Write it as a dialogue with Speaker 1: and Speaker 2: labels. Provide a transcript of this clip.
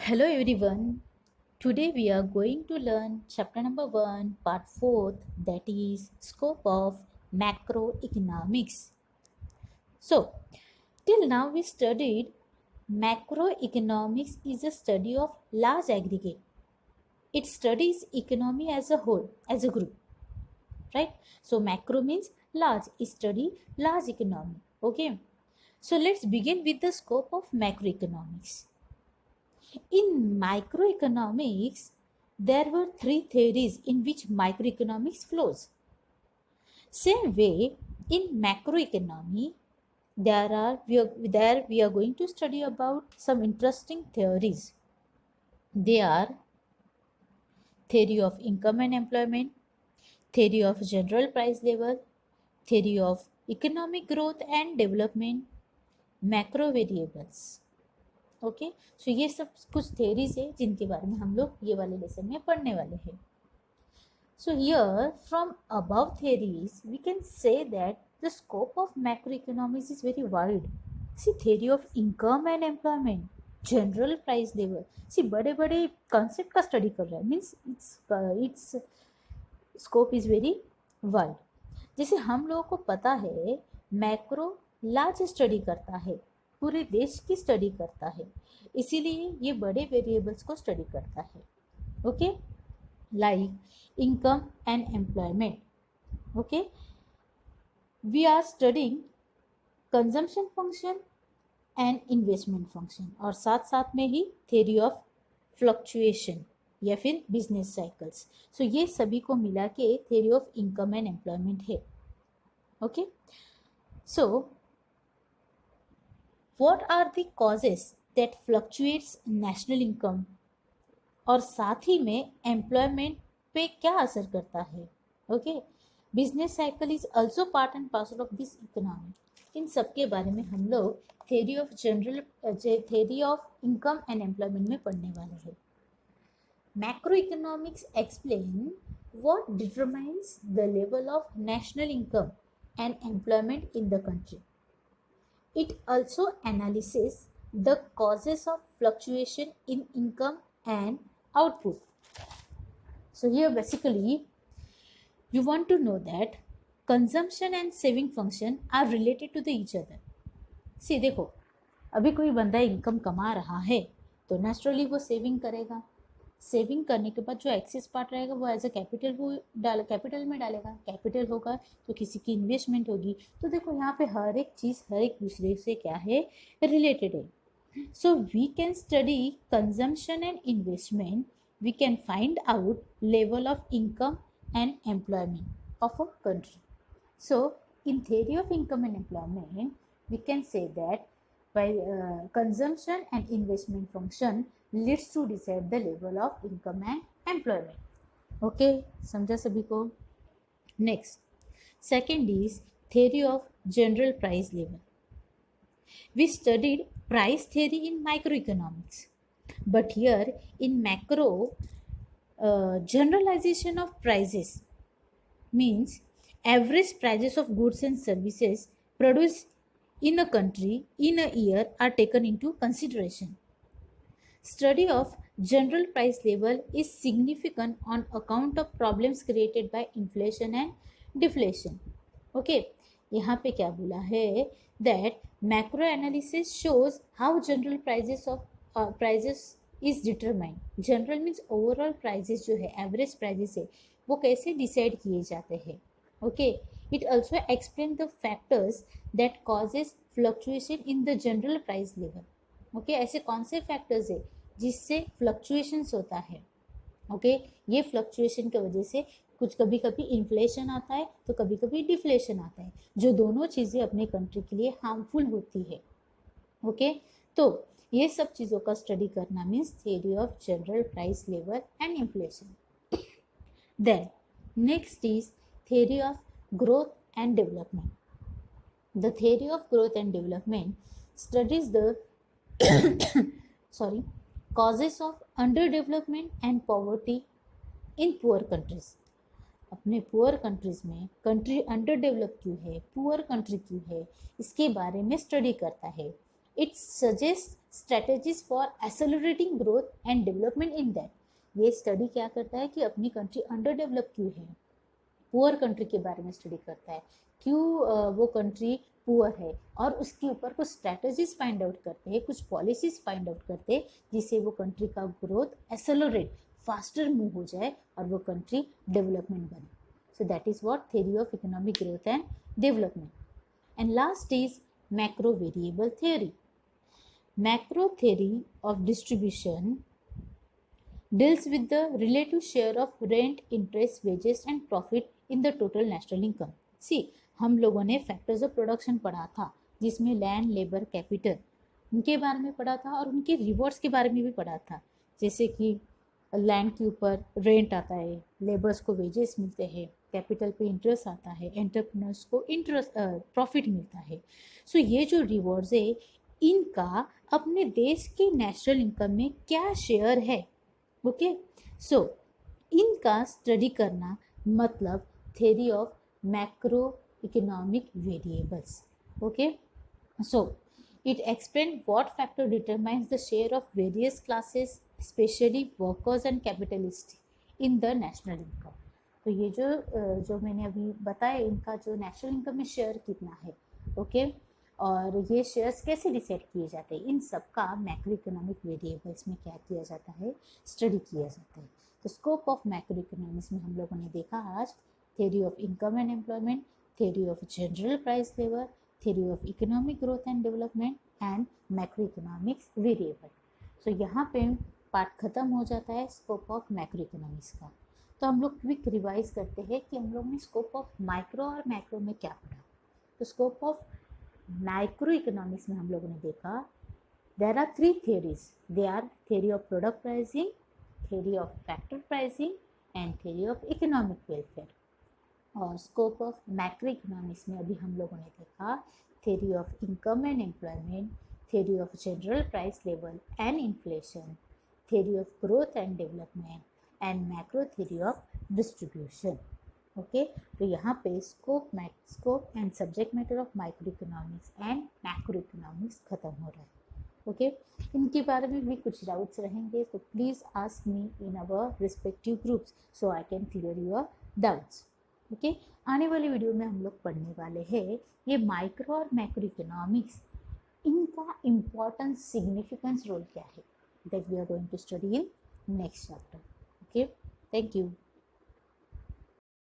Speaker 1: Hello everyone. Today we are going to learn chapter number 1, part 4, that is scope of macroeconomics. So, till now we studied macroeconomics is a study of large aggregate. It studies economy as a whole, as a group, right? So macro means large, study large economy. Okay. So let's begin with the scope of macroeconomics. In microeconomics, there were three theories in which microeconomics flows. Same way, in macroeconomy, there we are going to study about some interesting theories. They are theory of income and employment, theory of general price level, theory of economic growth and development, macro variables. Okay so ये सब कुछ theories है जिनके बारे में हम लोग ये वाले लेसन में पढ़ने वाले हैं. So here from above theories we can say that the scope of macroeconomics is very wide. See, theory of income and employment, general price level, see बड़े बड़े concept का study कर रहा है, means its scope is very wide. जैसे हम लोगों को पता है मैक्रो लार्ज स्टडी करता है, पूरे देश की स्टडी करता है, इसीलिए ये बड़े वेरिएबल्स को स्टडी करता है. Okay, like income and employment. Okay, we are studying consumption function and investment function, और साथ साथ में ही थ्योरी ऑफ फ्लक्चुएशन या फिर बिजनेस साइकिल्स. सो ये सभी को मिला के theory of income and employment है. Okay, so what are the causes that fluctuates national income, और साथ ही में एम्प्लॉयमेंट पे क्या असर करता है. Okay, business cycle is also part and parcel of this economy. इन सब के बारे में हम लोग theory of income and employment में पढ़ने वाले हैं. Macro economics explain what determines the level of national income and employment in the country. It also analyses the causes of fluctuation in income and output. So here basically you want to know that consumption and saving function are related to the each other. See, देखो, अभी कोई बंदा income कमा रहा है तो naturally वो saving करेगा. सेविंग करने के बाद जो एक्सेस पार्ट रहेगा वो एज अ कैपिटल वो कैपिटल में डालेगा. कैपिटल होगा तो किसी की इन्वेस्टमेंट होगी. तो देखो यहाँ पे हर एक चीज़ हर एक दूसरे से क्या है, रिलेटेड है. So we can study consumption and investment, we can find out level of income and employment of a country. So in theory of income and employment we can say that by consumption and investment function leads to decide the level of income and employment. Okay, समझा सभी को. Next, second is theory of general price level. We studied price theory in microeconomics, but here in macro, generalization of prices means average prices of goods and services produced in a country in a year are taken into consideration. Study of general price level is significant on account of problems created by inflation and deflation. Okay, यहाँ पे क्या बोला है that macro analysis shows how general prices is determined. General means overall prices जो है, average prices है, वो कैसे decide किए जाते हैं. Okay, it also explains the factors that causes fluctuation in the general price level. Okay, ऐसे कौन से factors है जिससे fluctuations होता है. Okay, ये fluctuation की वजह से कुछ कभी कभी इन्फ्लेशन आता है तो कभी कभी डिफ्लेशन आता है, जो दोनों चीज़ें अपने कंट्री के लिए हार्मफुल होती है. ओके, तो ये सब चीज़ों का स्टडी करना means theory of general price level and inflation. Then next is theory of growth and development. The theory of growth and development studies the causes of underdevelopment and poverty in poor countries. अपने poor countries में country under develop क्यों है, poor country क्यों है, इसके बारे में study करता है. It suggest strategies for accelerating growth and development in that. ये स्टडी क्या करता है कि अपनी कंट्री अंडर डेवलप क्यों है, पुअर कंट्री के बारे में स्टडी करता है, क्यों वो कंट्री पुअर है, और उसके ऊपर कुछ स्ट्रैटेजीज फाइंड आउट करते हैं, कुछ पॉलिसीज फाइंड आउट करते हैं जिससे वो कंट्री का ग्रोथ एक्सेलरेट फास्टर मूव हो जाए और वो कंट्री डेवलपमेंट बने। So that is what theory of economic growth and development. And last is macro variable theory. Macro theory of distribution deals with the relative share of rent, interest, wages and profit in the total national income. See, हम लोगों ने factors of production पढ़ा था जिसमें land, labour, capital उनके बारे में पढ़ा था और उनके रिवॉर्ड्स के बारे में भी पढ़ा था। जैसे कि लैंड के ऊपर रेंट आता है, लेबर्स को वेजेस मिलते हैं, कैपिटल पे इंटरेस्ट आता है, एंटरप्रेन्योर्स को इंटरेस्ट प्रॉफिट मिलता है। सो ये जो रिवॉर्ड्स है इनका अपने देश के नेशनल इनकम में क्या शेयर है। ओके, सो इनका स्टडी करना मतलब theory of macro economic variables. Okay, so it explains what factor determines the share of various classes, especially workers and capitalists, in the national income. तो ये जो मैंने अभी बताया इनका जो नेशनल इनकम में शेयर कितना है, ओके, और ये शेयर्स कैसे डिसाइड किए जाते हैं, इन सब का मैक्रो इकोनॉमिक वेरिएबल्स में क्या किया जाता है, स्टडी किया जाता है। तो स्कोप ऑफ मैक्रो इकोनॉमिक्स में हम लोगों ने देखा आज theory of income and employment, theory of general price level, theory of economic growth and development and macro economics variable. So यहाँ पे पार्ट खत्म हो जाता है स्कोप ऑफ मैक्रो इकोनॉमिक्स का। तो हम लोग क्विक रिवाइज करते हैं कि हम लोग ने स्कोप ऑफ माइक्रो और मैक्रो में क्या पढ़ा। तो स्कोप ऑफ माइक्रो इकोनॉमिक्स में हम लोगों ने देखा there are 3 theories. They are theory of product pricing, theory of factor pricing and theory of economic welfare. और स्कोप ऑफ मैक्रो इकोनॉमिक्स में अभी हम लोगों ने देखा theory of income and employment, theory of general price level and inflation, theory of growth and development and macro theory of distribution. Okay, तो यहाँ पे scope and subject matter of micro economics and macro economics खत्म हो रहा है। Okay, इनके बारे में भी कुछ डाउट्स रहेंगे तो please ask me in our respective groups so I can clear your doubts. Okay, आने वाली वीडियो में हम लोग पढ़ने वाले हैं ये माइक्रो और मैक्रो इकोनॉमिक्स, इनका इम्पोर्टेंस सिग्निफिकेंस रोल क्या है, that we are going to study in next chapter. Okay, thank you.